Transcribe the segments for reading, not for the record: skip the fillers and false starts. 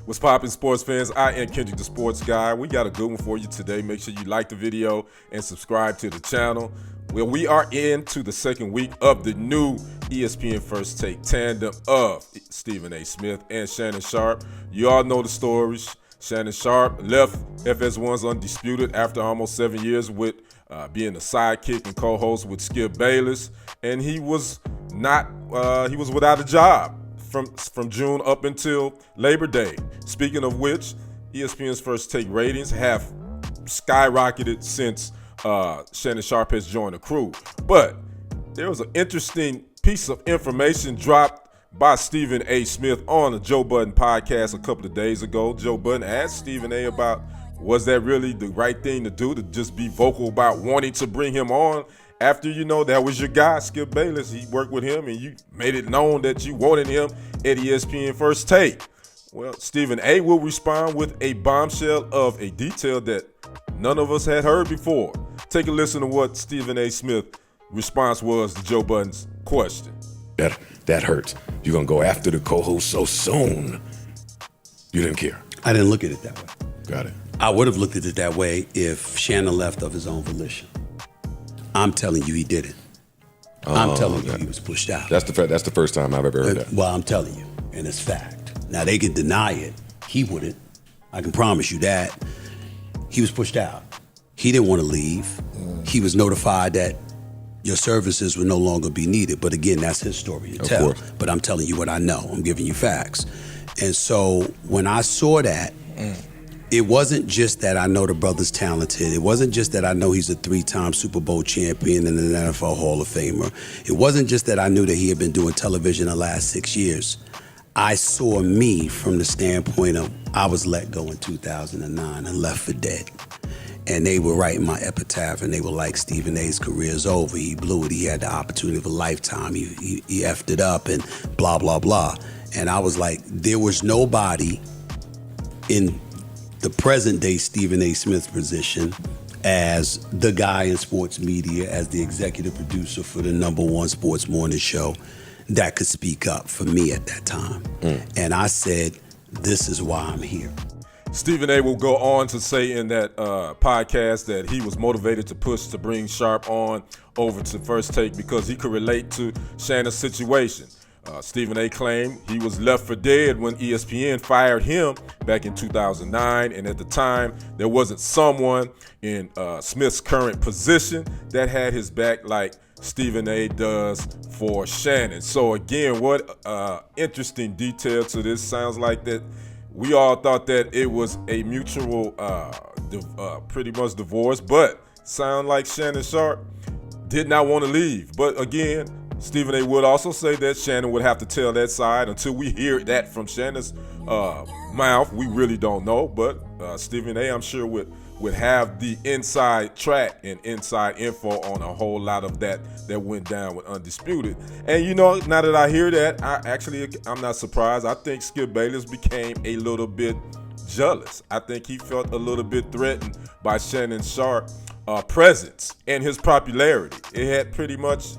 What's poppin', sports fans? I am Kendrick, the sports guy. We got a good one for you today. Make sure you like the video and subscribe to the channel. Well, we are into the second week of the new ESPN First Take tandem of Stephen A. Smith and Shannon Sharpe. You all know the stories. Shannon Sharpe left FS1's Undisputed after almost 7 years with being a sidekick and co-host with Skip Bayless, and he was without a job from June up until Labor Day. Speaking of which, ESPN's First Take ratings have skyrocketed since Shannon Sharpe has joined the crew. But there was an interesting piece of information dropped by Stephen A. Smith on the Joe Budden podcast a couple of days ago. Joe Budden asked Stephen A. about, was that really the right thing to do, to just be vocal about wanting to bring him on after, that was your guy, Skip Bayless. He worked with him and you made it known that you wanted him at ESPN First Take. Well, Stephen A. will respond with a bombshell of a detail that none of us had heard before. Take a listen to what Stephen A. Smith's response was to Joe Budden's question. That hurts. You're going to go after the co-host so soon. You didn't care. I didn't look at it that way. Got it. I would have looked at it that way if Shannon left of his own volition. I'm telling you he didn't. I'm telling you he was pushed out. That's the first time I've ever heard that. Well, I'm telling you, and it's fact. Now, they can deny it. He wouldn't. I can promise you that. He was pushed out. He didn't want to leave. He was notified that your services would no longer be needed. But again, that's his story to tell. Course. But I'm telling you what I know. I'm giving you facts. And so when I saw that, it wasn't just that I know the brother's talented. It wasn't just that I know he's a 3-time Super Bowl champion and an NFL Hall of Famer. It wasn't just that I knew that he had been doing television the last 6 years. I saw me from the standpoint of I was let go in 2009 and left for dead. And they were writing my epitaph, and they were like, Stephen A.'s career's over. He blew it. He had the opportunity of a lifetime. He effed it up and blah, blah, blah. And I was like, there was nobody in the present day Stephen A. Smith's position as the guy in sports media, as the executive producer for the #1 sports morning show that could speak up for me at that time. And I said, this is why I'm here. Stephen A. will go on to say in that podcast that he was motivated to push to bring Sharpe on over to First Take because he could relate to Shannon's situation. Stephen A. claimed he was left for dead when ESPN fired him back in 2009, and at the time there wasn't someone in Smith's current position that had his back like Stephen A. does for Shannon. So again, what interesting detail to this. Sounds like that we all thought that it was a mutual pretty much divorce, but sound like Shannon Sharpe did not want to leave. But again, Stephen A. would also say that Shannon would have to tell that side. Until we hear that from Shannon's mouth, we really don't know. But Stephen A., I'm sure, would have the inside track and inside info on a whole lot of that went down with Undisputed. And now that I hear that, I'm not surprised. I think Skip Bayless became a little bit jealous. I think he felt a little bit threatened by Shannon Sharpe's presence and his popularity. It had pretty much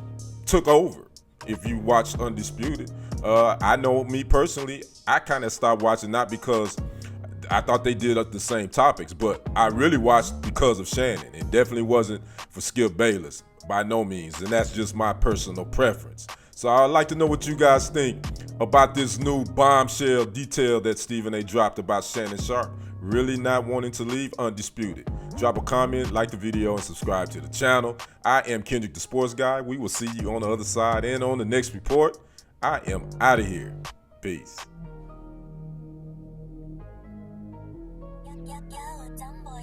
took over. If you watched Undisputed, I know me personally, I kind of stopped watching, not because I thought they did the same topics, but I really watched because of Shannon. It definitely wasn't for Skip Bayless, by no means, and that's just my personal preference. So I'd like to know what you guys think about this new bombshell detail that Stephen A. dropped about Shannon Sharpe really not wanting to leave Undisputed. Drop a comment, like the video, and subscribe to the channel. I am Kendrick, the sports guy. We will see you on the other side and on the next report. I am out of here. Peace. Yo, dumb boy.